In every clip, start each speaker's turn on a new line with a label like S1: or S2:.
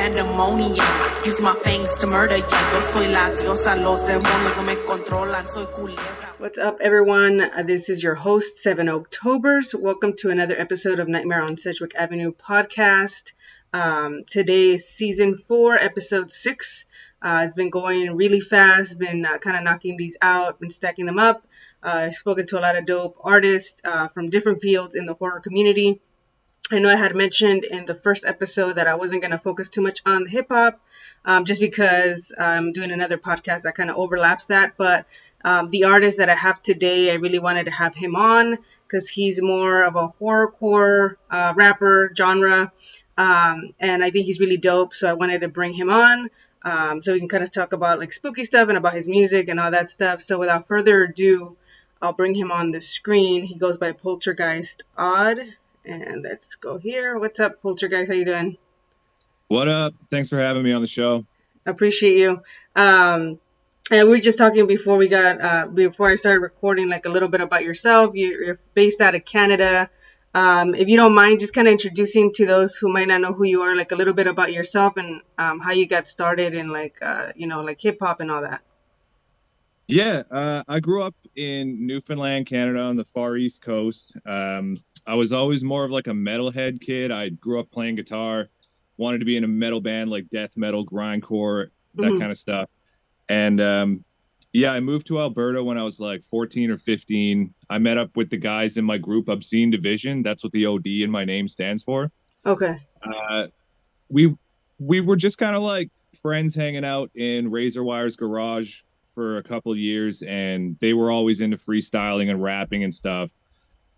S1: pandemonium. Use my fangs to murder ya. Yo soy la diosa, los demonios no me controlan. Soy culebra. What's up, everyone? This is your host, 7 Octoberz. Welcome to another episode of Nightmare on Sedgwick Avenue podcast. Today is season 4, episode 6. It's been going really fast, been kind of knocking these out, been stacking them up. I've spoken to a lot of dope artists from different fields in the horror community. I know I had mentioned in the first episode that I wasn't going to focus too much on hip-hop just because I'm doing another podcast that kind of overlaps that. But the artist that I have today, I really wanted to have him on because he's more of a horrorcore rapper genre. And I think he's really dope, so I wanted to bring him on so we can kind of talk about like spooky stuff and about his music and all that stuff. So without further ado, I'll bring him on the screen. He goes by Poltergeist OD. And let's go here. What's up, Poltergeist? How you doing?
S2: What up? Thanks for having me on the show.
S1: I appreciate you. And we were just talking before I started recording, like a little bit about yourself. You're based out of Canada. If you don't mind, just kind of introducing to those who might not know who you are, like a little bit about yourself and how you got started in like hip hop and all that.
S2: Yeah, I grew up in Newfoundland, Canada, on the far east coast. I was always more of like a metalhead kid. I grew up playing guitar, wanted to be in a metal band like death metal, grindcore, that kind of stuff. And I moved to Alberta when I was like 14 or 15. I met up with the guys in my group, Obscene Division. That's what the OD in my name stands for.
S1: Okay.
S2: We were just kind of like friends hanging out in Razor Wire's garage for a couple of years, and they were always into freestyling and rapping and stuff.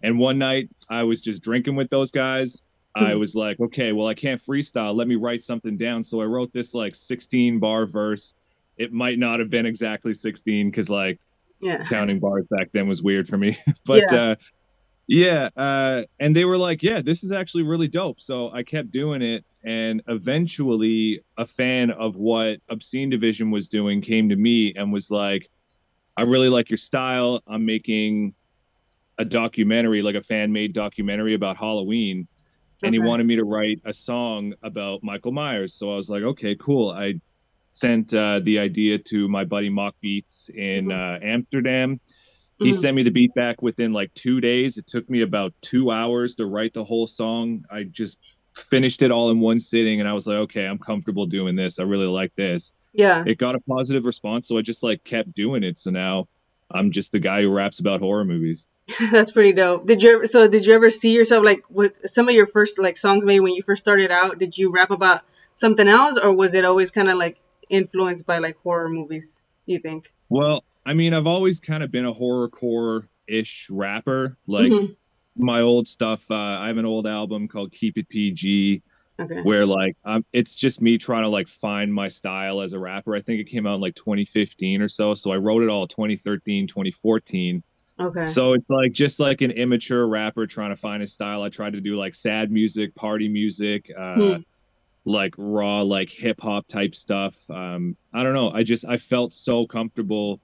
S2: And one night I was just drinking with those guys. I was like, okay, well, I can't freestyle. Let me write something down. So I wrote this like 16 bar verse. It might not have been exactly 16 because counting bars back then was weird for me. But and they were like, yeah, this is actually really dope. So I kept doing it. And eventually a fan of what Obscene Division was doing came to me and was like, I really like your style. I'm making a documentary, like a fan-made documentary about Halloween. And he wanted me to write a song about Michael Myers. So I was like, okay, cool. I sent the idea to my buddy Mock Beats in Amsterdam. He sent me the beat back within like 2 days. It took me about 2 hours to write the whole song. I just finished it all in one sitting, and I was like, okay, I'm comfortable doing this. I really like this.
S1: Yeah.
S2: It got a positive response, so I just like kept doing it. So now I'm just the guy who raps about horror movies.
S1: That's pretty dope. Did you ever see yourself like with some of your first like songs maybe when you first started out? Did you rap about something else, or was it always kind of like influenced by like horror movies, you think?
S2: Well, I mean, I've always kind of been a horrorcore-ish rapper. Like my old stuff, I have an old album called Keep It PG, where like it's just me trying to like find my style as a rapper. I think it came out in like 2015 or so. So I wrote it all 2013, 2014.
S1: Okay.
S2: So it's like just like an immature rapper trying to find his style. I tried to do like sad music, party music, like raw, like hip hop type stuff. I don't know. I felt so comfortable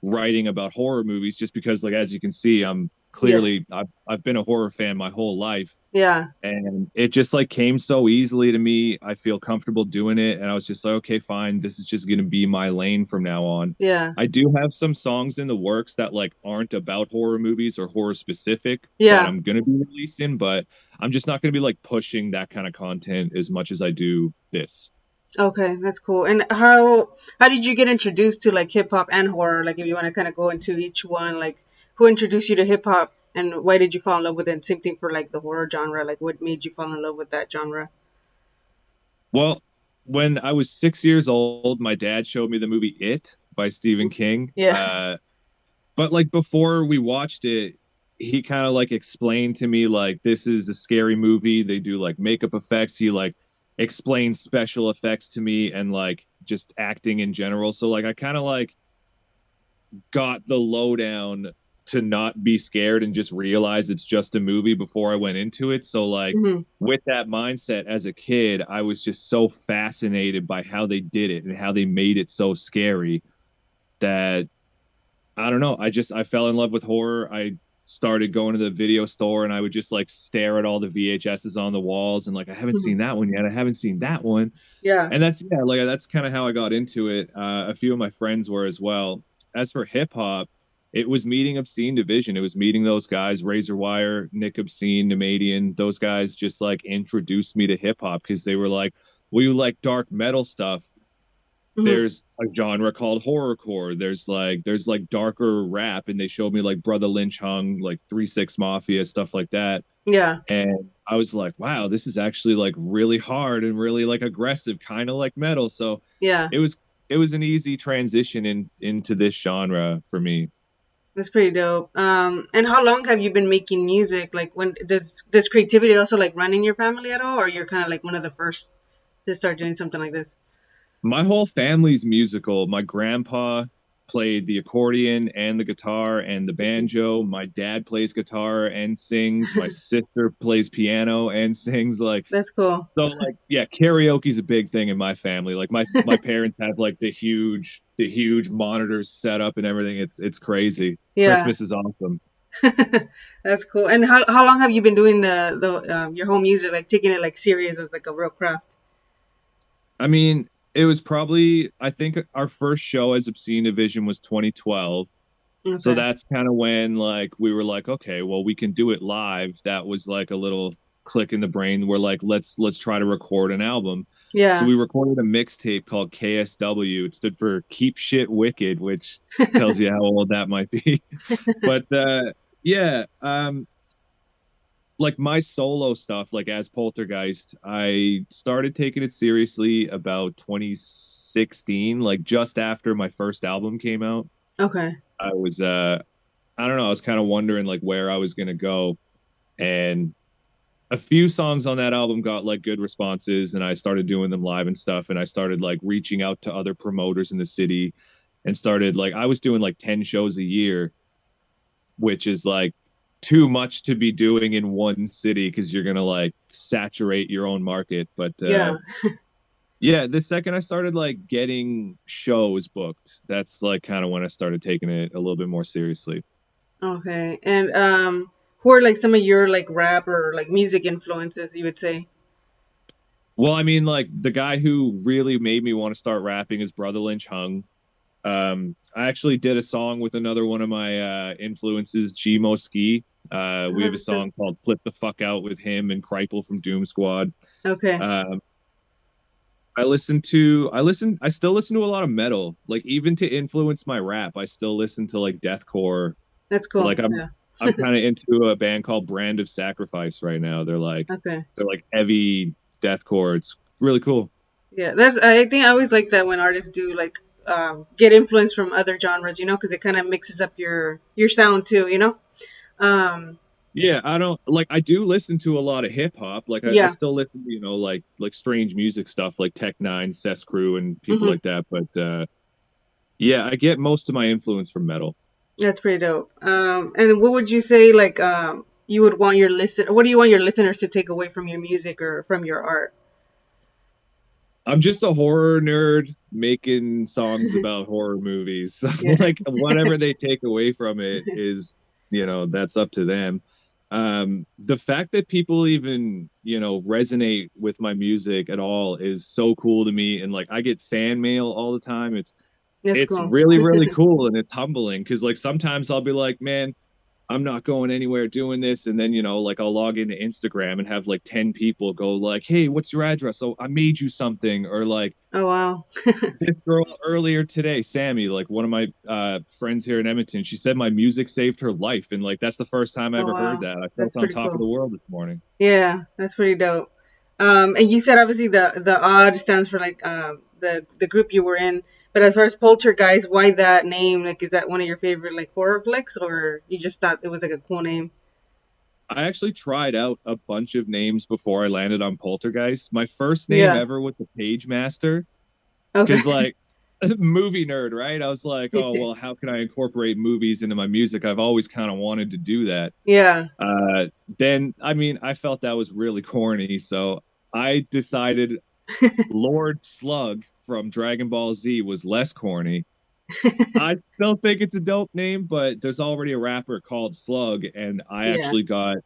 S2: writing about horror movies just because, like, as you can see, I'm clearly I've been a horror fan my whole life.
S1: Yeah.
S2: And it just like came so easily to me. I feel comfortable doing it. And I was just like, okay, fine. This is just going to be my lane from now on.
S1: Yeah.
S2: I do have some songs in the works that like aren't about horror movies or horror specific
S1: that
S2: I'm going to be releasing, but I'm just not going to be like pushing that kind of content as much as I do this.
S1: Okay, that's cool. And how did you get introduced to like hip hop and horror? Like if you want to kind of go into each one, like who introduced you to hip hop and why did you fall in love with it? Same thing for like the horror genre. Like what made you fall in love with that genre?
S2: Well, when I was 6 years old, my dad showed me the movie It by Stephen King.
S1: Yeah.
S2: But like before we watched it, he kind of like explained to me like this is a scary movie. They do like makeup effects. He like explained special effects to me and like just acting in general. So like I kind of like got the lowdown to not be scared and just realize it's just a movie before I went into it. So like with that mindset as a kid, I was just so fascinated by how they did it and how they made it so scary that I don't know. I fell in love with horror. I started going to the video store, and I would just like stare at all the VHSs on the walls and like, I haven't seen that one yet. I haven't seen that one.
S1: Yeah.
S2: And that's kind of how I got into it. A few of my friends were as well. As for hip hop, it was meeting Obscene Division. It was meeting those guys, Razor Wire, Nick Obscene, Nemadian. Those guys just like introduced me to hip hop because they were like, well, you like dark metal stuff. There's a genre called horrorcore. There's like darker rap, and they showed me like Brother Lynch Hung, like 3-6 Mafia, stuff like that.
S1: Yeah.
S2: And I was like, wow, this is actually like really hard and really like aggressive, kind of like metal. So
S1: yeah,
S2: it was an easy transition into this genre for me.
S1: That's pretty dope. And how long have you been making music? Like, when does creativity also like run in your family at all, or you're kind of like one of the first to start doing something like this?
S2: My whole family's musical. My grandpa played the accordion and the guitar and the banjo. My dad plays guitar and sings. My sister plays piano and sings. Like,
S1: that's cool.
S2: So like, yeah, karaoke's a big thing in my family. Like my parents have like the huge monitors set up and everything. It's crazy. Yeah. Christmas is awesome.
S1: That's cool. And how long have you been doing the your whole music, like taking it like serious as like a real craft?
S2: I mean, it was probably, I think our first show as Obscene Division was 2012. Okay. So that's kind of when like we were like, okay, well, we can do it live. That was like a little click in the brain. We're like, let's try to record an album. Yeah. So we recorded a mixtape called KSW. It stood for Keep Shit Wicked, which tells you how old that might be. But yeah, like my solo stuff, like as Poltergeist, I started taking it seriously about 2016, like just after my first album came out.
S1: Okay.
S2: I was I don't know, I was kind of wondering like where I was gonna go. And a few songs on that album got like good responses, and I started doing them live and stuff, and I started like reaching out to other promoters in the city and started like, I was doing like 10 shows a year, which is like too much to be doing in one city because you're gonna like saturate your own market. But yeah, the second I started like getting shows booked, that's like kind of when I started taking it a little bit more seriously.
S1: Okay. And who are like some of your like rap or like music influences, you would say?
S2: Well, I mean, like the guy who really made me want to start rapping is Brother Lynch Hung. I actually did a song with another one of my influences, Gmo Ski. We have a song called Flip the Fuck Out with him and Kripel from Doom Squad.
S1: Okay.
S2: I still listen to a lot of metal. Like even to influence my rap, I still listen to like deathcore.
S1: That's cool.
S2: Like I'm kind of into a band called Brand of Sacrifice right now. They're like heavy deathcore. It's really cool.
S1: Yeah, I think I always like that when artists do like get influence from other genres, you know, because it kind of mixes up your sound too, you know.
S2: Yeah, I do listen to a lot of hip hop. Like I still listen to, you know, like strange music stuff like Tech Nine, Cess Crew, and people like that. But yeah, I get most of my influence from metal.
S1: That's pretty dope. And what would you say like you would want what do you want your listeners to take away from your music or from your art?
S2: I'm just a horror nerd making songs about horror movies. So like whatever they take away from it is, you know, that's up to them. The fact that people even, you know, resonate with my music at all is so cool to me. And like I get fan mail all the time. It's cool. Really, really cool. And it's humbling because like sometimes I'll be like, man, I'm not going anywhere doing this. And then, you know, like I'll log into Instagram and have like 10 people go like, hey, what's your address? Oh, I made you something. Or like,
S1: oh, wow.
S2: This girl earlier today, Sammy, like one of my friends here in Edmonton, she said my music saved her life. And like, that's the first time I ever heard that. I felt on top of the world this morning.
S1: Yeah, that's pretty dope. And you said obviously the OD stands for like the group you were in. But as far as Poltergeist, why that name? Like, is that one of your favorite like horror flicks, or you just thought it was like a cool name?
S2: I actually tried out a bunch of names before I landed on Poltergeist. My first name ever was the Page Master. Because like movie nerd, right? I was like, oh well, how can I incorporate movies into my music? I've always kind of wanted to do that.
S1: Yeah.
S2: Then I mean, I felt that was really corny, so I decided Lord Slug from Dragon Ball Z was less corny. I still think it's a dope name, but there's already a rapper called Slug, and I
S1: Yeah.
S2: actually got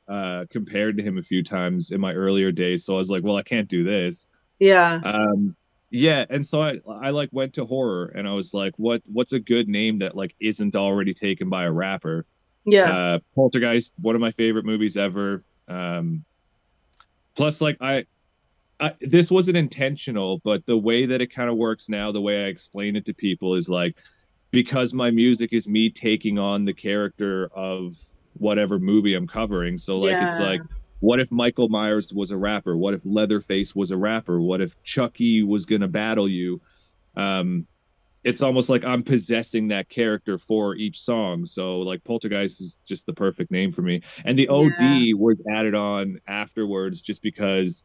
S2: compared to him a few times in my earlier days. So I was like, well, I can't do this.
S1: Yeah.
S2: Um, yeah, and so I like went to horror, and I was like, what's a good name that like isn't already taken by a rapper?
S1: Yeah.
S2: Poltergeist, one of my favorite movies ever. Plus, like this wasn't intentional, but the way that it kind of works now, the way I explain it to people is like because my music is me taking on the character of whatever movie I'm covering. So like it's
S1: Yeah.
S2: like what if Michael Myers was a rapper? What if Leatherface was a rapper? What if Chucky was gonna battle you? Um, it's almost like I'm possessing that character for each song. So like Poltergeist is just the perfect name for me. And the
S1: Yeah.
S2: OD was added on afterwards just because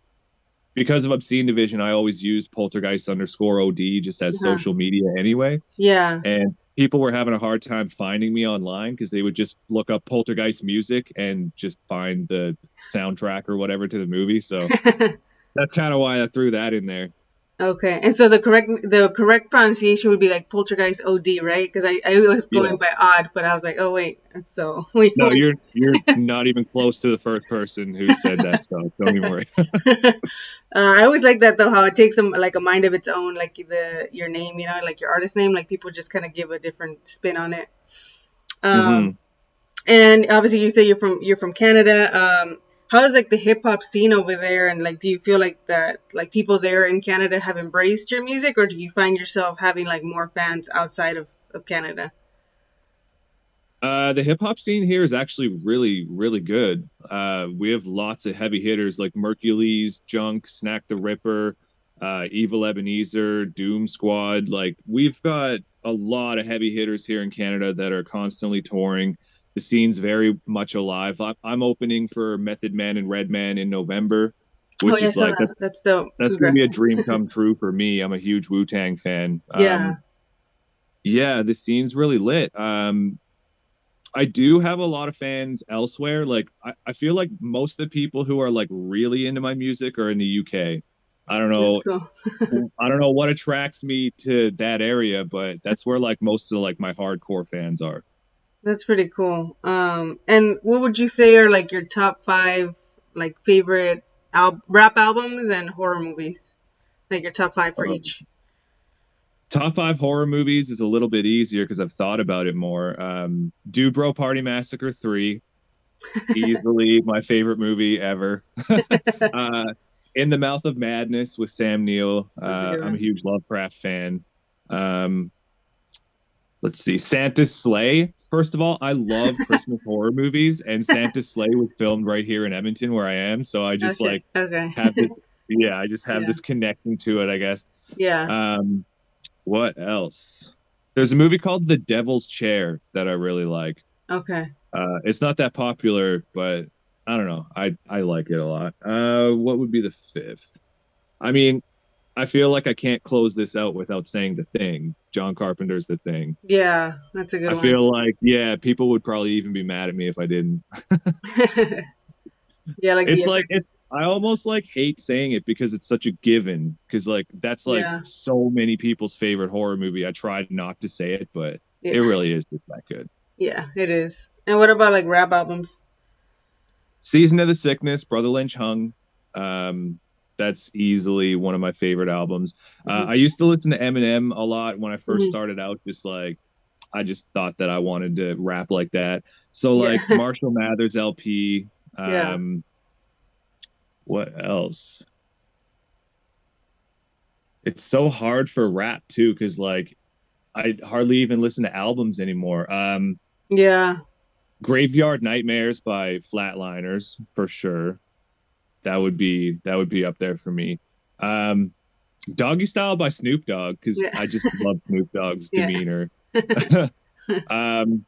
S2: of Obscene Division, I always use Poltergeist underscore OD just as
S1: Uh-huh.
S2: social media anyway.
S1: Yeah.
S2: And people were having a hard time finding me online because they would just look up Poltergeist music and just find the soundtrack or whatever to the movie. So that's kind of why I threw that in there.
S1: Okay, and so the correct pronunciation would be like Poltergeist OD, right? Because I was
S2: Yeah.
S1: going by odd, but I was like, oh wait, so wait,
S2: No, you're not even close to the first person who said that stuff. Don't even worry.
S1: I always like that though, how it takes them like a mind of its own, like the your name, like your artist name, like people just kind of give a different spin on it. Um,
S2: Hmm.
S1: and obviously you say you're from Canada. How is like the hip hop scene over there, and like do you feel like that like people there in Canada have embraced your music, or do you find yourself having like more fans outside of Canada?
S2: The hip hop scene here is actually really, really good. We have lots of heavy hitters like Mercules, Junk, Snack the Ripper, Evil Ebenezer, Doom Squad. Like we've got a lot of heavy hitters here in Canada that are constantly touring. The scene's very much alive. I'm opening for Method Man and Redman in November,
S1: Oh
S2: which
S1: yeah, I
S2: is
S1: saw
S2: like
S1: that. That's dope.
S2: that's gonna be a
S1: Congrats.
S2: dream come true for me. I'm a huge Wu-Tang fan.
S1: Yeah.
S2: Yeah, the scene's really lit. I do have a lot of fans elsewhere. Like I feel like most of the people who are like really into my music are in the UK. I don't
S1: That's
S2: know.
S1: cool.
S2: I don't know what attracts me to that area, but that's where like most of like my hardcore fans are.
S1: That's pretty cool. And what would you say are like your top five like favorite rap albums and horror movies? Like your top five for
S2: Um,
S1: each.
S2: Top five horror movies is a little bit easier because I've thought about it more. Do Bro Party Massacre 3, easily my favorite movie ever. uh, In the Mouth of Madness with Sam Neill.
S1: That's a good
S2: I'm a
S1: one.
S2: huge Lovecraft fan. Um, let's see, Santa's Sleigh. First of all, I love Christmas horror movies, and Santa's Sleigh was filmed right here in Edmonton, where I am. So I
S1: Oh
S2: just
S1: shit.
S2: like
S1: Okay.
S2: have this, yeah, I just have
S1: Yeah.
S2: this connection to it, I guess.
S1: Yeah.
S2: Um, what else? There's a movie called The Devil's Chair that I really like.
S1: Okay.
S2: It's not that popular, but I don't know. I like it a lot. What would be the fifth? I mean, I feel like I can't close this out without saying The Thing. John Carpenter's The Thing.
S1: Yeah, that's a good
S2: I
S1: one.
S2: feel like, yeah, people would probably even be mad at me if I didn't.
S1: Yeah, like the
S2: It's like it's
S1: effects.
S2: I almost like hate saying it because it's such a given. Because like that's like
S1: Yeah.
S2: so many people's favorite horror movie. I tried not to say it, but
S1: Yeah.
S2: it really is just that good.
S1: Yeah, it is. And what about like rap albums?
S2: Season of the Sickness, Brother Lynch Hung. Um, that's easily one of my favorite albums.
S1: Hmm.
S2: I used to listen to Eminem a lot when I first
S1: Hmm.
S2: started out. Just like I just thought that I wanted to rap like that. So like
S1: Yeah.
S2: Marshall Mathers LP.
S1: Yeah.
S2: Um, what else? It's so hard for rap too, because like I hardly even listen to albums anymore.
S1: Yeah.
S2: Graveyard Nightmares by Flatliners for sure. That would be up there for me. Um, Doggy Style by Snoop Dogg because
S1: Yeah.
S2: I just love Snoop Dogg's
S1: Yeah.
S2: demeanor. um,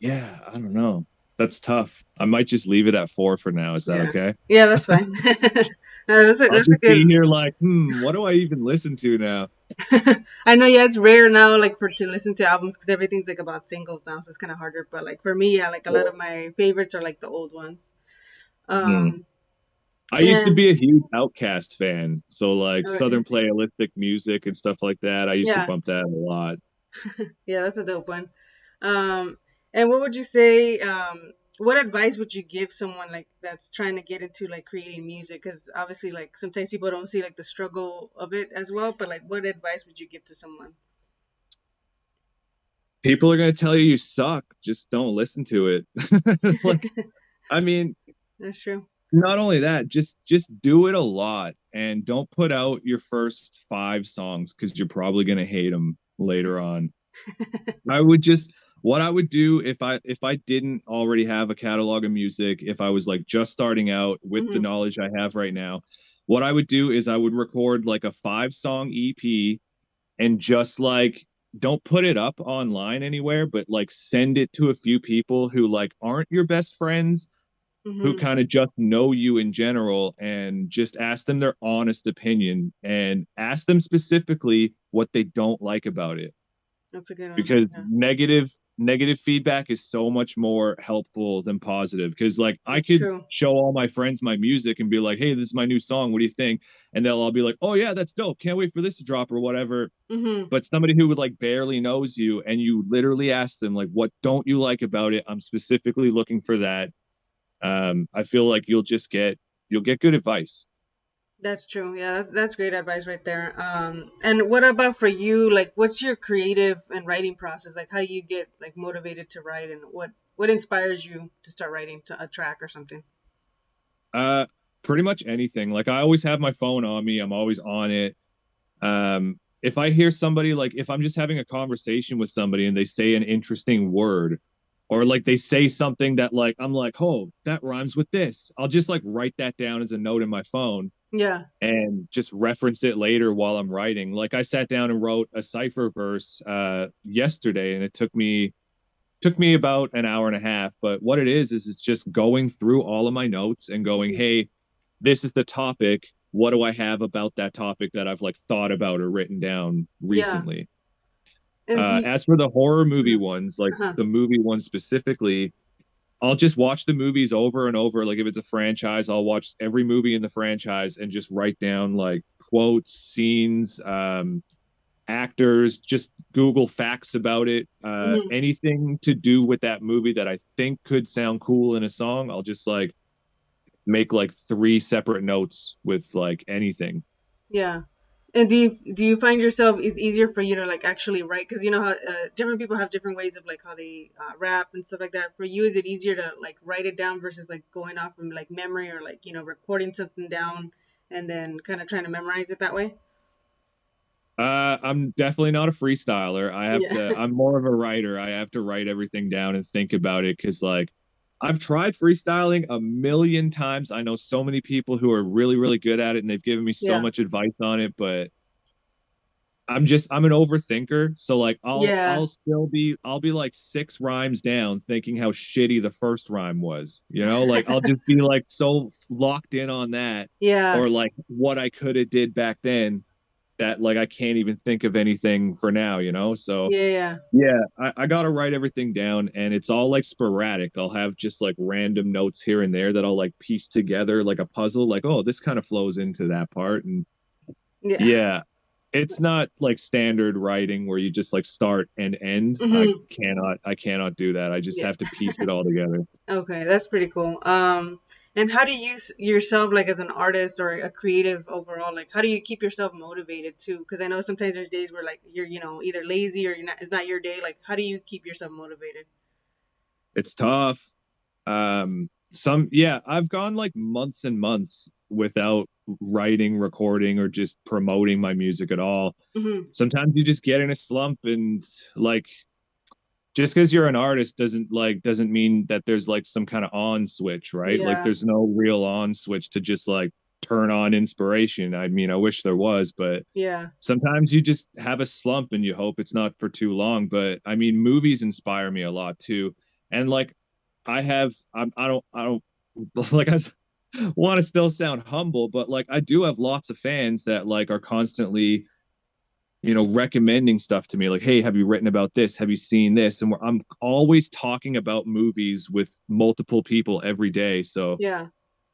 S2: yeah, I don't know. That's tough. I might just leave it at four for now. Is that
S1: Yeah.
S2: okay?
S1: Yeah, that's fine. No,
S2: I'll
S1: that's a
S2: just
S1: good.
S2: be here like, what do I even listen to now?
S1: I know, yeah, it's rare now, like for to listen to albums because everything's like about singles now, so it's kind of harder. But like for me, yeah, like a lot of my favorites are like the old ones.
S2: Hmm.
S1: Um,
S2: I used to
S1: and
S2: be a huge Outcast fan, so like
S1: okay,
S2: Southern playalistic music and stuff like that. I used to
S1: yeah,
S2: bump that a lot.
S1: Yeah, that's a dope one. And what would you say? What advice would you give someone like that's trying to get into like creating music? Because obviously, like sometimes people don't see like the struggle of it as well. But like, what advice would you give to someone?
S2: People are going to tell you suck. Just don't listen to it. Like, I mean,
S1: That's true.
S2: not only that, just do it a lot and don't put out your first 5 songs because you're probably going to hate them later on. I would just what I would do if I didn't already have a catalog of music, if I was like just starting out with the
S1: Hmm.
S2: knowledge I have right now, what I would do is I would record like a 5 song EP and just like don't put it up online anywhere, but like send it to a few people who like aren't your best friends, who
S1: Hmm.
S2: kind of just know you in general, and just ask them their honest opinion and ask them specifically what they don't like about it,
S1: That's a good one.
S2: because
S1: Yeah,
S2: negative feedback is so much more helpful than positive. Because like I
S1: that's
S2: could
S1: true.
S2: show all my friends my music and be like, hey, this is my new song, what do you think? And they'll all be like, oh yeah, that's dope, can't wait for this to drop or whatever.
S1: Hmm.
S2: But somebody who would like barely knows you and you literally ask them like, what don't you like about it, I'm specifically looking for that. I feel like you'll get good advice.
S1: That's true. Yeah, that's great advice right there. And what about for you? Like, what's your creative and writing process? Like, how do you get like motivated to write, and what inspires you to start writing to a track or something?
S2: uh Pretty much anything. Like I always have my phone on me, I'm always on it. If I hear somebody, like if I'm just having a conversation with somebody and they say an interesting word, or like they say something that like I'm like, oh, that rhymes with this, I'll just like write that down as a note in my phone
S1: Yeah.
S2: and just reference it later while I'm writing. Like I sat down and wrote a cipher verse yesterday, and it took me about an hour and a half. But what it is it's just going through all of my notes and going,
S1: Hmm.
S2: hey, this is the topic. What do I have about that topic that I've like thought about or written down
S1: Yeah.
S2: recently?
S1: And do you,
S2: As for the horror movie
S1: uh-huh,
S2: ones, like
S1: uh-huh.
S2: the movie ones specifically, I'll just watch the movies over and over. Like if it's a franchise, I'll watch every movie in the franchise and just write down like quotes, scenes, actors, just Google facts about it.
S1: Hmm.
S2: Anything to do with that movie that I think could sound cool in a song, I'll just like make like 3 separate notes with like anything.
S1: Yeah. And do you find yourself it's easier for you to like actually write? Because you know how different people have different ways of like how they rap and stuff like that. For you, is it easier to like write it down versus like going off from like memory or like recording something down and then kind of trying to memorize it that way?
S2: I'm definitely not a freestyler.
S1: Yeah.
S2: I'm more of a writer. I have to write everything down and think about it because, like, I've tried freestyling a million times. I know so many people who are really, really good at it and they've given me so
S1: Yeah.
S2: much advice on it, but I'm an overthinker. So, like,
S1: Yeah.
S2: I'll be like 6 rhymes down thinking how shitty the first rhyme was. Like, I'll just be like so locked in on that,
S1: Yeah.
S2: or like what I could have did back then, that like I can't even think of anything for now. So
S1: Yeah. Yeah.
S2: yeah, I gotta write everything down, and it's all like sporadic. I'll have just like random notes here and there that I'll like piece together like a puzzle, like, oh, this kind of flows into that part. And
S1: Yeah.
S2: yeah, it's not like standard writing where you just like start and end. I
S1: Hmm.
S2: cannot I cannot do that. I just
S1: Yeah.
S2: have to piece it all together.
S1: Okay, that's pretty cool. And how do you use yourself like as an artist or a creative overall? Like, how do you keep yourself motivated too? Because I know sometimes there's days where like you're either lazy or it's not your day. Like, how do you keep yourself motivated?
S2: It's tough. Yeah, I've gone like months and months without writing, recording, or just promoting my music at all.
S1: Hmm.
S2: Sometimes you just get in a slump, and like just because you're an artist doesn't mean that there's like some kind of on switch, right? Like
S1: Yeah.
S2: there's no real on switch to just like turn on inspiration. I mean, I wish there was, but
S1: Yeah.
S2: sometimes you just have a slump and you hope it's not for too long. But I mean, movies inspire me a lot too. And like I don't like I want to still sound humble, but like I do have lots of fans that like are constantly, recommending stuff to me, like, hey, have you written about this, have you seen this? And I'm always talking about movies with multiple people every day. So
S1: Yeah.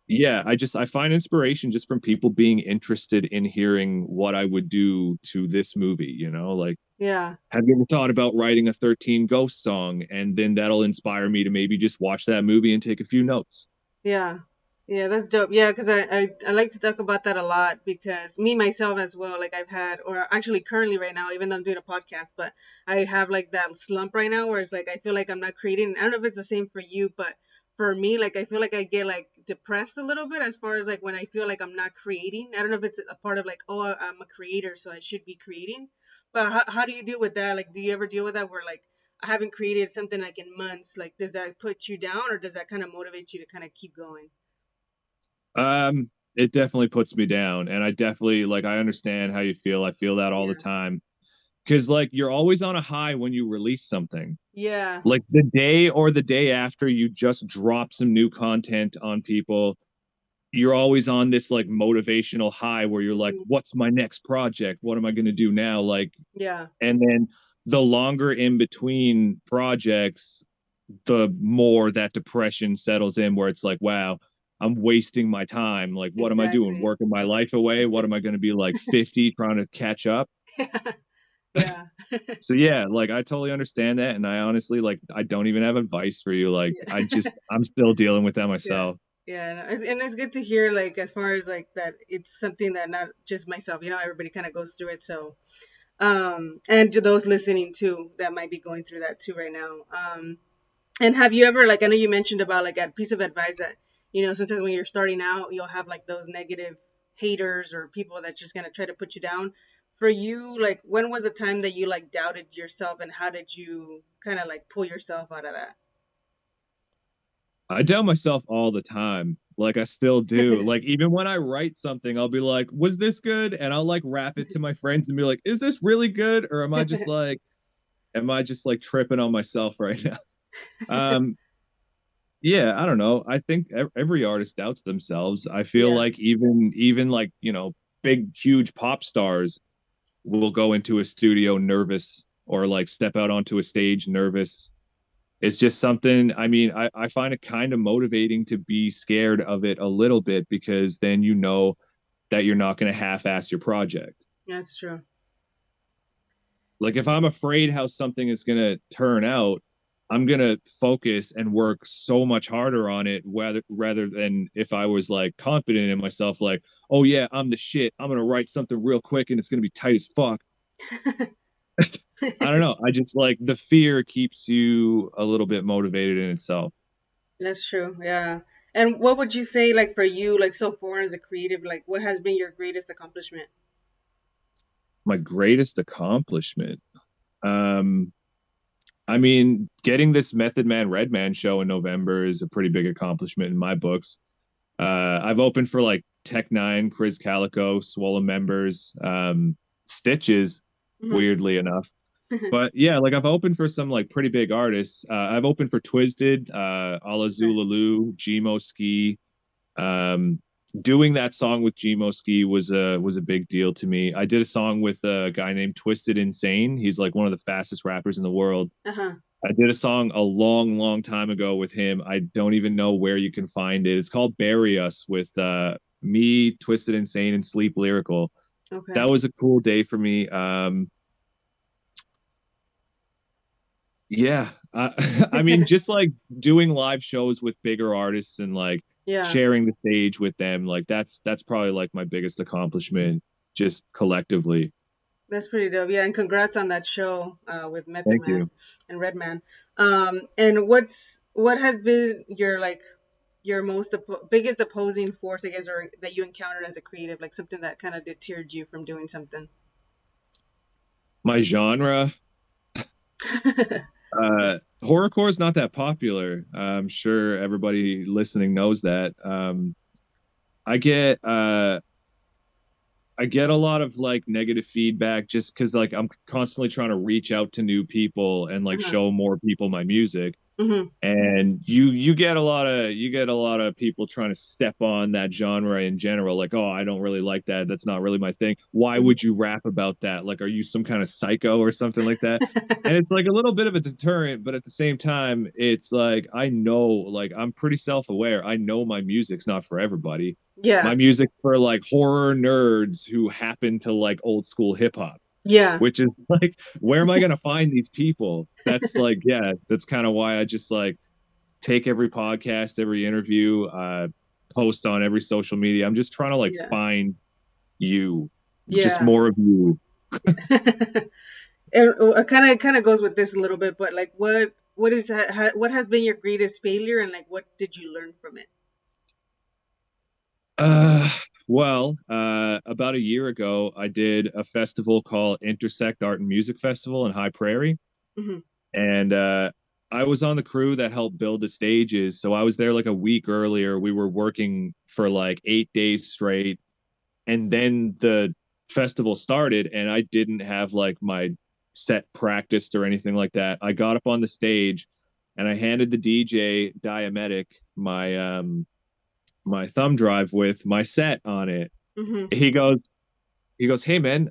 S2: yeah, I find inspiration just from people being interested in hearing what I would do to this movie, you know, like
S1: Yeah.
S2: have you ever thought about writing a 13 Ghost song and then that'll inspire me to maybe just watch that movie and take a few notes?
S1: Yeah. Yeah, that's dope. Yeah, because I like to talk about that a lot because me myself as well, like I've had, or actually currently right now, even though I'm doing a podcast, but I have like that slump right now where it's like I feel like I'm not creating. I don't know if it's the same for you, but for me, like I feel like I get like depressed a little bit as far as like when I feel like I'm not creating. I don't know if it's a part of like, oh, I'm a creator, so I should be creating. But how do you deal with that? Like, do you ever deal with that where like I haven't created something like in months? Like, does that put you down or does that kind of motivate you to kind of keep going?
S2: It definitely puts me down, and I definitely like I understand how you feel. I feel that all the
S1: Yeah.
S2: time because like you're always on a high when you release something.
S1: Yeah.
S2: Like the day or the day after you just drop some new content on people, you're always on this like motivational high where you're like,
S1: Mhm.
S2: what's my next project? What am I going to do now? Like,
S1: Yeah.
S2: and then the longer in between projects, the more that depression settles in where it's like, wow, I'm wasting my time. Like, what am I doing?
S1: Exactly.
S2: Working my life away? What am I going to be like 50 trying to catch up?
S1: Yeah.
S2: So yeah, like I totally understand that. And I honestly like I don't even have advice for you. Like
S1: Yeah.
S2: I'm still dealing with that
S1: Yeah.
S2: myself.
S1: Yeah, and it's good to hear like as far as like that it's something that not just myself, everybody kind of goes through it. So, and to those listening too that might be going through that too right now. And have you ever like I know you mentioned about like a piece of advice that sometimes when you're starting out you'll have like those negative haters or people that's just gonna try to put you down. For you, like when was the time that you like doubted yourself and how did you kind of like pull yourself out of
S2: I doubt myself all the time. Like I still do.
S1: that?
S2: Like even when I write something, I'll be like, "Was this good?" And I'll like rap it to my friends and be like, "Is this really good?" Or am I just like tripping on myself right now? Um, yeah, I don't know. I think every artist doubts themselves. I feel
S1: Yeah.
S2: like even like, you know, big huge pop stars will go into a studio nervous or like step out onto a stage nervous. It's just something, I mean, I find it kind of motivating to be scared of it a little bit because then you know that you're not going to half-ass your project.
S1: That's true.
S2: Like if I'm afraid how something is going to turn out, I'm going to focus and work so much harder on it rather than if I was like confident in myself like, "Oh yeah, I'm the shit. I'm going to write something real quick and it's going to be tight as fuck." I don't know. I just like the fear keeps you a little bit motivated in itself.
S1: That's true. Yeah. And what would you say, like for you, like so far as a creative, like what has been your greatest accomplishment?
S2: My greatest accomplishment. Um I mean, getting this Method Man Redman show in November is a pretty big accomplishment in my books. I've opened for like Tech Nine, Chris Calico, Swollen Members, Stitches,
S1: Hmm.
S2: weirdly enough. But yeah, like I've opened for some like pretty big artists. I've opened for Twisted, Ala
S1: Okay.
S2: Zulalu, Gmo Ski. Um, Doing that song with Gmo Ski was a big deal to me. I did a song with a guy named Twisted Insane. He's like one of the fastest rappers in the world.
S1: Uh-huh.
S2: I did a song a long, long time ago with him. I don't even know where you can find it. It's called Bury Us with me, Twisted Insane, and Sleep Lyrical.
S1: Okay.
S2: That was a cool day for me. Yeah. I mean, just like doing live shows with bigger artists and like
S1: Yeah.
S2: sharing the stage with them, like that's probably like my biggest accomplishment just collectively.
S1: That's pretty dope. Yeah, and congrats on that show with Method
S2: Thank
S1: Man
S2: you.
S1: and Redman. And what has been your like your biggest opposing force, I guess, or that you encountered as a creative, like something that kind of deterred you from doing something?
S2: My genre, horrorcore is not that popular. I'm sure everybody listening knows that. I get I get a lot of like negative feedback just because like I'm constantly trying to reach out to new people and like
S1: Uh-huh.
S2: show more people my music.
S1: Mm-hmm.
S2: And you get a lot of people trying to step on that genre in general, like, oh, I don't really like that, that's not really my thing, why
S1: Mm-hmm.
S2: would you rap about that, like, are you some kind of psycho or something like that? And it's like a little bit of a deterrent, but at the same time it's like, I know, like, I'm pretty self-aware, I know my music's not for everybody. My
S1: Yeah.
S2: music for like horror nerds who happen to like old school hip hop,
S1: Yeah.
S2: which is like, where am I going to find these people? That's like, yeah, that's kind of why I just like take every podcast, every interview, post on every social media. I'm just trying to like
S1: Yeah.
S2: find you, just
S1: Yeah.
S2: more of you.
S1: It kind of goes with this a little bit, but like, what has been your greatest failure, and like, what did you learn from it?
S2: Uh, about a year ago, I did a festival called Intersect Art and Music Festival in High Prairie.
S1: Hmm.
S2: And I was on the crew that helped build the stages. So I was there like a week earlier. We were working for like 8 days straight. And then the festival started, and I didn't have like my set practiced or anything like that. I got up on the stage and I handed the DJ Diametic my thumb drive with my set on it.
S1: Hmm.
S2: He goes, hey man,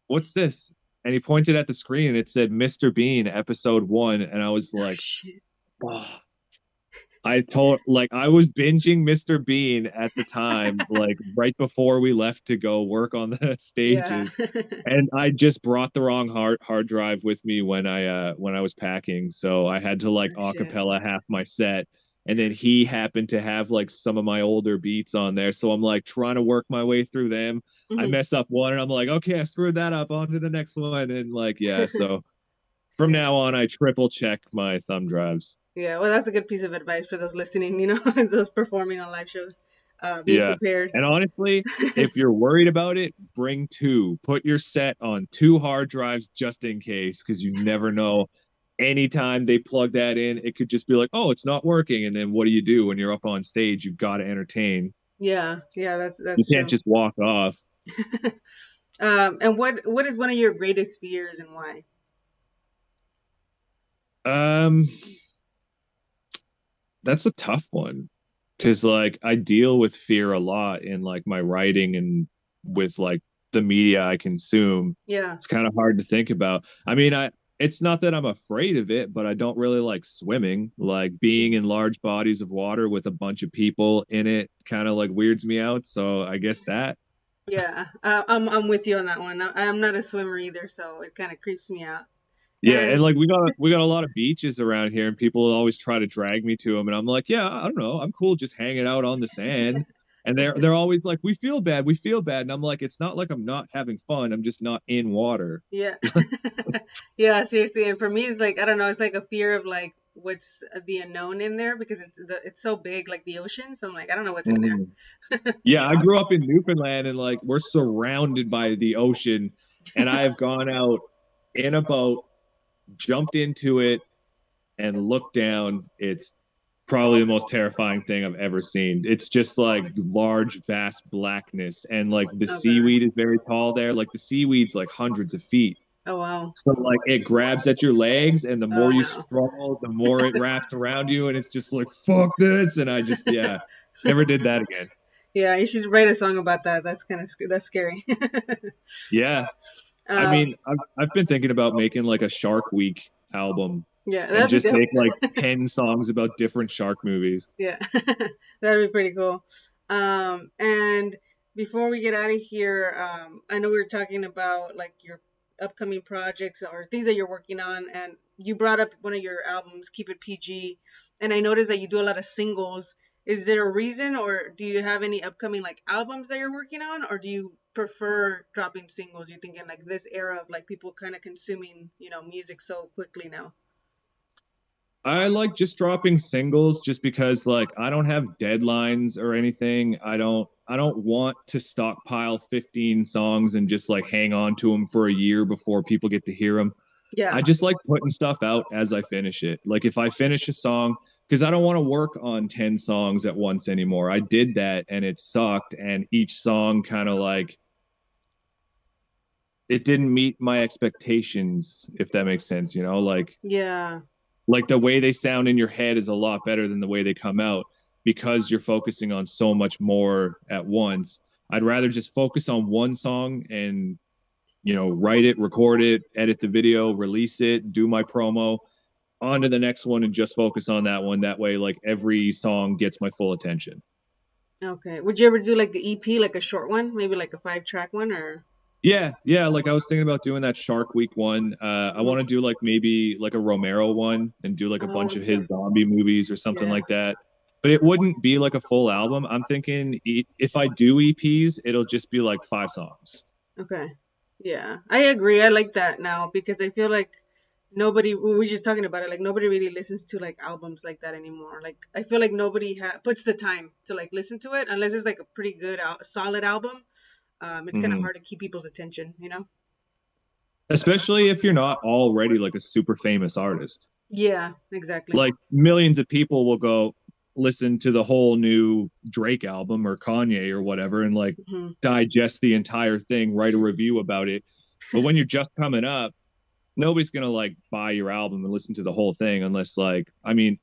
S2: what's this? And he pointed at the screen and it said Mr. Bean episode 1. And I was like,
S1: Shit.
S2: oh. I was binging Mr. Bean at the time, like right before we left to go work on the
S1: Yeah.
S2: stages. And I just brought the wrong hard drive with me when I was packing. So I had to like
S1: Oh, shit.
S2: acapella half my set. And then he happened to have like some of my older beats on there. So I'm like trying to work my way through them. I
S1: Hmm.
S2: mess up one and I'm like, okay, I screwed that up. On to the next one. And like, yeah, so from
S1: Yeah.
S2: now on I triple check my thumb drives.
S1: Yeah. Well, that's a good piece of advice for those listening, those performing on live shows, being
S2: Yeah.
S1: prepared.
S2: And honestly, if you're worried about it, bring two. Put your set on two hard drives just in case, because you never know. Anytime they plug that in, it could just be like, oh, it's not working. And then what do you do when you're up on stage? You've got to entertain.
S1: Yeah. Yeah. That's
S2: You
S1: that's
S2: can't
S1: true.
S2: just walk off.
S1: And what is one of your greatest fears, and why?
S2: Um, that's a tough one because like I deal with fear a lot in like my writing and with like the media I consume.
S1: Yeah.
S2: It's kind of hard to think about. I mean, I it's not that I'm afraid of it, but I don't really like swimming. Like being in large bodies of water with a bunch of people in it kind of like weirds me out. So I guess that.
S1: Yeah. I'm with you on that one. I'm not a swimmer either, so it kind of creeps me out.
S2: Yeah, and
S1: And
S2: like we got a lot of beaches around here, and people always try to drag me to them, and I'm like, yeah, I don't know, I'm cool just hanging out on the sand. And they're always like, we feel bad, and I'm like, it's not like I'm not having fun, I'm just not in water.
S1: yeah. Yeah, seriously. And for me, it's like, I don't know, it's like a fear of like what's the unknown in there, because it's so big, like the ocean. So I'm like, I don't know what's in
S2: Mhm. Yeah, I grew up in Newfoundland, and like we're surrounded by the ocean, and I have gone out in a boat, jumped into it, and looked down. It's probably the most terrifying thing I've ever seen. It's just like large, vast blackness, and like the
S1: there. Oh god.
S2: seaweed is very tall there. Like the seaweed's like hundreds of feet.
S1: Oh wow.
S2: So like it grabs at your legs, and the
S1: Oh
S2: more you
S1: no.
S2: struggle, the more it wraps around you, and it's just like fuck this. And I just, yeah, never did that again.
S1: Yeah, you should write a song about that. That's that's scary.
S2: Yeah, I
S1: um,
S2: mean, I've been thinking about making like a Shark Week album
S1: yeah,
S2: and
S1: that'd be
S2: just
S1: dope.
S2: make like 10 songs about different shark movies.
S1: Yeah, that'd be pretty cool. And before we get out of here, I know we were talking about like your upcoming projects or things that you're working on, and you brought up one of your albums, Keep It PG, and I noticed that you do a lot of singles. Is there a reason, or do you have any upcoming like albums that you're working on, or do you prefer dropping singles? You're thinking like this era of like people kind of consuming, music so quickly now.
S2: I like just dropping singles just because like I don't have deadlines or anything. I don't want to stockpile 15 songs and just like hang on to them for a year before people get to hear them.
S1: Yeah.
S2: I just like putting stuff out as I finish it. Like if I finish a song, because I don't want to work on 10 songs at once anymore. I did that and it sucked, and each song kind of like it didn't meet my expectations, if that makes sense, like
S1: Yeah.
S2: Like the way they sound in your head is a lot better than the way they come out because you're focusing on so much more at once. I'd rather just focus on one song and, write it, record it, edit the video, release it, do my promo, on to the next one and just focus on that one. That way, like every song gets my full attention.
S1: Okay. Would you ever do like the EP, like a short one, maybe like a 5-track one, or?
S2: Yeah. Like I was thinking about doing that Shark Week one. I want to do like maybe like a Romero one and do like a
S1: Oh,
S2: bunch of his
S1: yeah.
S2: zombie movies or something
S1: Yeah.
S2: like that. But it wouldn't be like a full album. I'm thinking if I do EPs, it'll just be like 5 songs.
S1: Okay. Yeah, I agree. I like that now because I feel like we were just talking about it, like nobody really listens to like albums like that anymore. Like I feel like nobody puts the time to like listen to it unless it's like a pretty good solid album. It's kind of
S2: Mhm.
S1: hard to keep people's attention, you know?
S2: Especially if you're not already like a super famous artist.
S1: Yeah, exactly.
S2: Like millions of people will go listen to the whole new Drake album or Kanye or whatever and like
S1: Hmm.
S2: digest the entire thing, write a review about it. But when you're just coming up, nobody's gonna like buy your album and listen to the whole thing unless like I mean,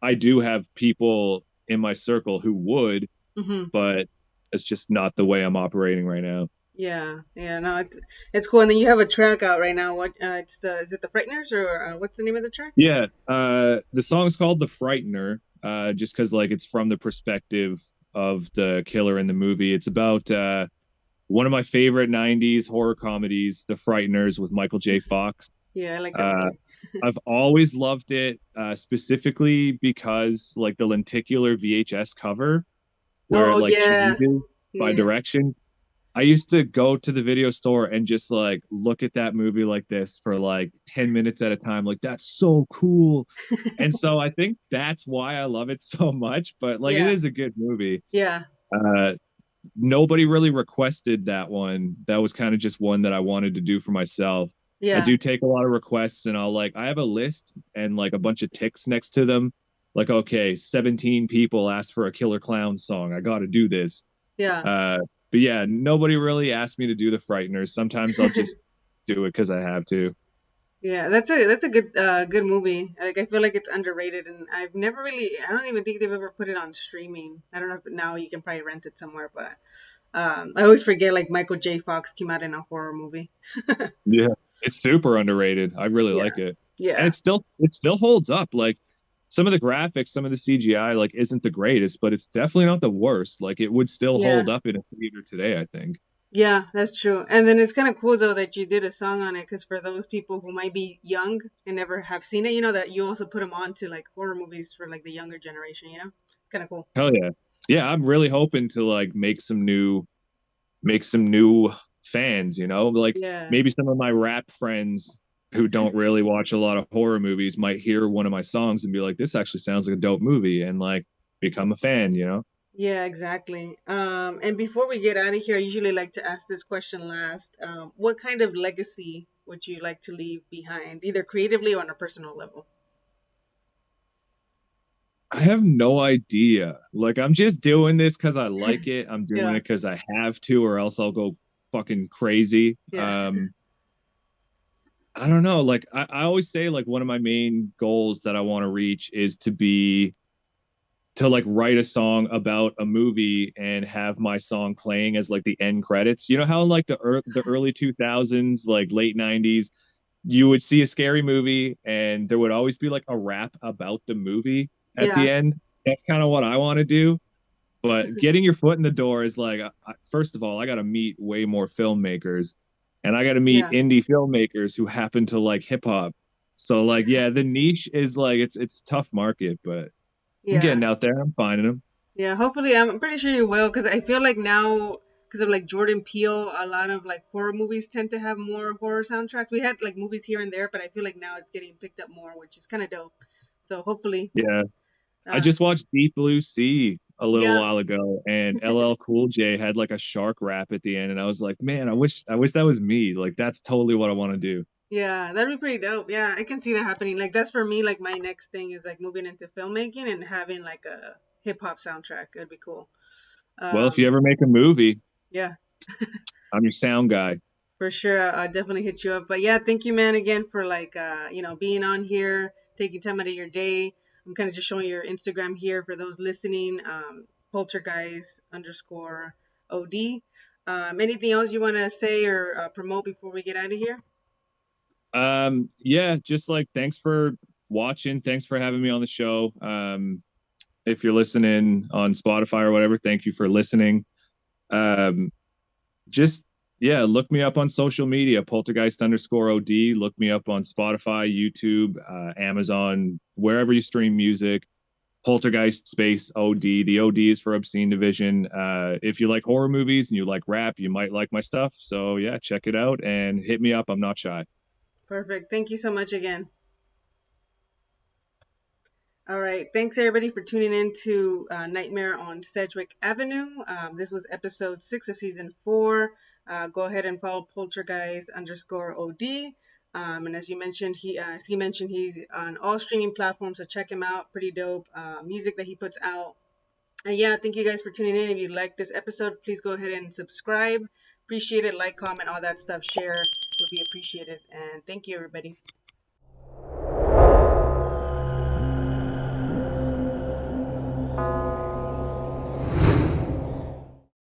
S2: I do have people in my circle who would,
S1: Hmm.
S2: but it's just not the way I'm operating right now.
S1: Yeah, yeah. No, it's cool. And then you have a track out right now. What? It's the is it the Frighteners or what's the name of the track?
S2: Yeah, the song's called The Frightener, just because like it's from the perspective of the killer in the movie. It's about one of my favorite '90s horror comedies, The Frighteners, with Michael J. Fox.
S1: Yeah, I like that
S2: Uh,
S1: movie.
S2: I've always loved it, specifically because like the lenticular VHS cover, where it
S1: Oh
S2: like
S1: yeah,
S2: changes by
S1: yeah.
S2: direction. I used to go to the video store and just like look at that movie like this for like 10 minutes at a time. Like, that's so cool. And so I think that's why I love it so much. But like, it
S1: Yeah,
S2: is a good movie.
S1: yeah,
S2: Uh, Nobody really requested that one. That was kind of just one that I wanted to do for myself. I
S1: yeah.
S2: do take a lot of requests and I have a list and like a bunch of ticks next to them. Like, okay, 17 people asked for a Killer Clown song. I got to do this.
S1: Yeah.
S2: Uh, but yeah, nobody really asked me to do the Frighteners. Sometimes I'll just do it because I have to.
S1: Yeah, that's a good movie. Like I feel like it's underrated and I don't even think they've ever put it on streaming. I don't know if now you can probably rent it somewhere, but I always forget like Michael J. Fox came out in a horror movie.
S2: Yeah, it's super underrated. I really
S1: Yeah.
S2: like it, and
S1: Yeah.
S2: it still holds up. Like some of the graphics, some of the CGI, like isn't the greatest, but it's definitely not the worst. Like it would still hold
S1: Yeah.
S2: up in a theater today, I think.
S1: Yeah, that's true. And then it's kind of cool though that you did a song on it because for those people who might be young and never have seen it, that you also put them on to like horror movies for like the younger generation, Kind of cool.
S2: Hell yeah, yeah. I'm really hoping to like make some new fans. Like
S1: Yeah.
S2: maybe some of my rap friends who don't really watch a lot of horror movies might hear one of my songs and be like, "This actually sounds like a dope movie," and like become a fan.
S1: Yeah, exactly. And before we get out of here, I usually like to ask this question last. What kind of legacy would you like to leave behind, either creatively or on a personal level?
S2: I have no idea. Like, I'm just doing this because I like it. I'm doing
S1: Yeah,
S2: it because I have to, or else I'll go fucking crazy.
S1: yeah,
S2: I don't know. Like, I always say, like, one of my main goals that I want to reach is to like write a song about a movie and have my song playing as like the end credits. You know how in like the early 2000s, like late 90s, you would see a scary movie and there would always be like a rap about the movie at
S1: yeah,
S2: the end. That's kind of what I want to do. But getting your foot in the door is like, first of all, I got to meet way more filmmakers and I got to meet
S1: yeah,
S2: indie filmmakers who happen to like hip hop. So like, yeah, the niche is like, it's tough market, but I'm
S1: yeah,
S2: getting out there. I'm finding them.
S1: yeah. Hopefully, I'm pretty sure you will, because I feel like now, because of like Jordan Peele, a lot of like horror movies tend to have more horror soundtracks. We had like movies here and there, but I feel like now it's getting picked up more, which is kind of dope. So hopefully,
S2: Yeah. I
S1: uh,
S2: just watched Deep Blue Sea a little
S1: yeah.
S2: while ago and LL Cool J had like a shark rap at the end and I was like, man, I wish that was me. Like that's totally what I want to do.
S1: Yeah, that'd be pretty dope. Yeah, I can see that happening. Like that's for me, like my next thing is like moving into filmmaking and having like a hip hop soundtrack. It'd be cool.
S2: Well, if you
S1: Um,
S2: ever make a movie,
S1: yeah,
S2: I'm your sound guy.
S1: for sure. I'll definitely hit you up. But yeah, thank you, man, again for like being on here, taking time out of your day. I'm kind of just showing your Instagram here for those listening. Poltergeist _ OD. Anything else you want to say or promote before we get out of here?
S2: Yeah, just like thanks for watching. Thanks for having me on the show. If you're listening on Spotify or whatever, thank you for listening. Just yeah, look me up on social media, Poltergeist _ OD. Look me up on Spotify, YouTube, Amazon, wherever you stream music. Poltergeist space OD. The OD is for Obscene Division. If you like horror movies and you like rap, you might like my stuff. So yeah, check it out and hit me up. I'm not shy.
S1: Perfect. Thank you so much again. All right. Thanks, everybody, for tuning in to Nightmare on Sedgwick Avenue. This was episode 6 of season 4. Go ahead and follow Poltergeist _ OD. And as he mentioned, he's on all streaming platforms, so check him out. Pretty dope music that he puts out. And yeah, thank you guys for tuning in. If you like this episode, please go ahead and subscribe. Appreciate it. Like, comment, all that stuff. Share would be appreciated. And thank you, everybody.